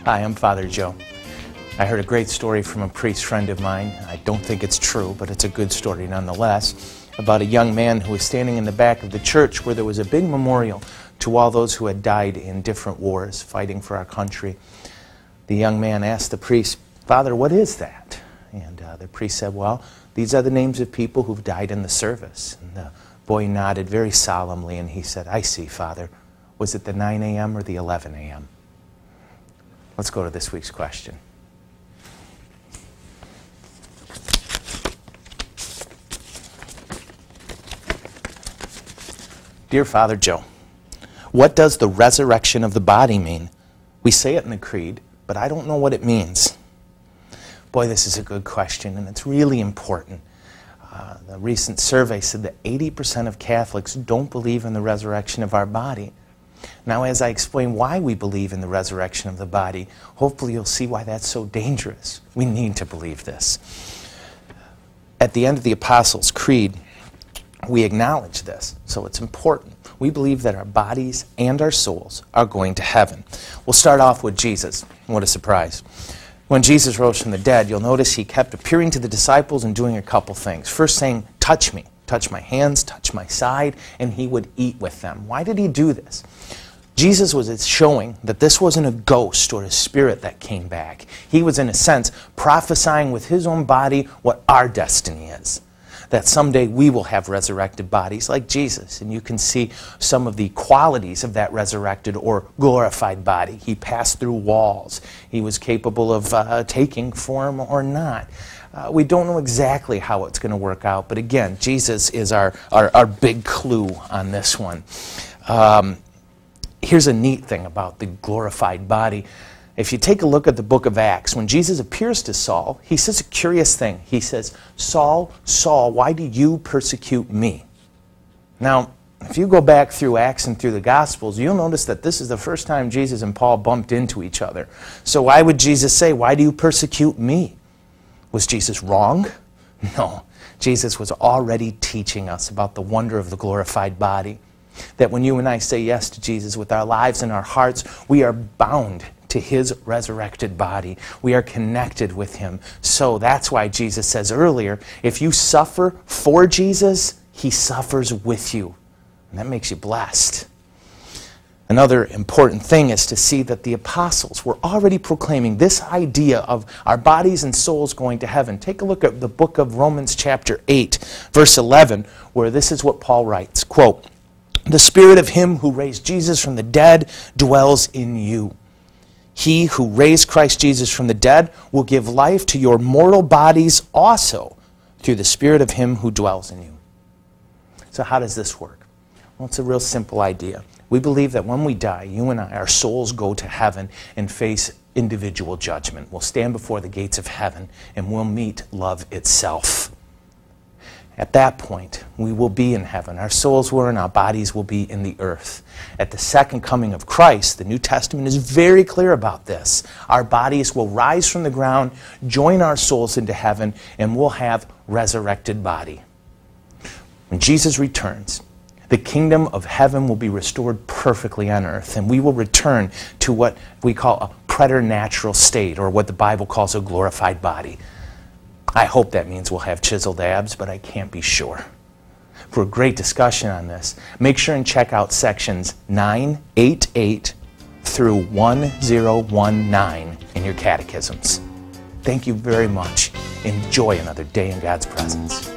Hi, I'm Father Joe. I heard a great story from a priest friend of mine. I don't think it's true, but it's a good story nonetheless, about a young man who was standing in the back of the church where there was a big memorial to all those who had died in different wars fighting for our country. The young man asked the priest, "Father, what is that?" And the priest said, "Well, these are the names of people who've died in the service." And the boy nodded very solemnly and he said, "I see, Father. Was it the 9 a.m. or the 11 a.m.? Let's go to this week's question. Dear Father Joe, what does the resurrection of the body mean? We say it in the creed, but I don't know what it means. Boy, this is a good question, and it's really important. The recent survey said that 80% of Catholics don't believe in the resurrection of our body. Now, as I explain why we believe in the resurrection of the body, hopefully you'll see why that's so dangerous. We need to believe this. At the end of the Apostles' Creed, we acknowledge this, so it's important. We believe that our bodies and our souls are going to heaven. We'll start off with Jesus. What a surprise. When Jesus rose from the dead, you'll notice he kept appearing to the disciples and doing a couple things. First saying, "Touch me, touch my hands, touch my side," and he would eat with them. Why did he do this? Jesus was showing that this wasn't a ghost or a spirit that came back. He was, in a sense, prophesying with his own body what our destiny is. That someday we will have resurrected bodies like Jesus. And you can see some of the qualities of that resurrected or glorified body. He passed through walls. He was capable of taking form or not. We don't know exactly how it's going to work out. But again, Jesus is our big clue on this one. Here's a neat thing about the glorified body. If you take a look at the book of Acts, when Jesus appears to Saul, he says a curious thing. He says, "Saul, Saul, why do you persecute me?" Now, if you go back through Acts and through the Gospels, you'll notice that this is the first time Jesus and Paul bumped into each other. So why would Jesus say, "Why do you persecute me"? Was Jesus wrong? No. Jesus was already teaching us about the wonder of the glorified body. That when you and I say yes to Jesus with our lives and our hearts, we are bound to his resurrected body. We are connected with him. So that's why Jesus says earlier, if you suffer for Jesus, he suffers with you. And that makes you blessed. Another important thing is to see that the apostles were already proclaiming this idea of our bodies and souls going to heaven. Take a look at the book of Romans chapter 8, verse 11, where this is what Paul writes, quote, "The spirit of him who raised Jesus from the dead dwells in you. He who raised Christ Jesus from the dead will give life to your mortal bodies also through the Spirit of him who dwells in you." So how does this work? Well, it's a real simple idea. We believe that when we die, you and I, our souls go to heaven and face individual judgment. We'll stand before the gates of heaven and we'll meet love itself. At that point, we will be in heaven. Our souls will and our bodies will be in the earth. At the second coming of Christ, the New Testament is very clear about this. Our bodies will rise from the ground, join our souls into heaven, and we'll have resurrected body. When Jesus returns, the kingdom of heaven will be restored perfectly on earth, and we will return to what we call a preternatural state, or what the Bible calls a glorified body. I hope that means we'll have chiseled abs, but I can't be sure. For a great discussion on this, make sure and check out sections 988 through 1019 in your catechisms. Thank you very much. Enjoy another day in God's presence.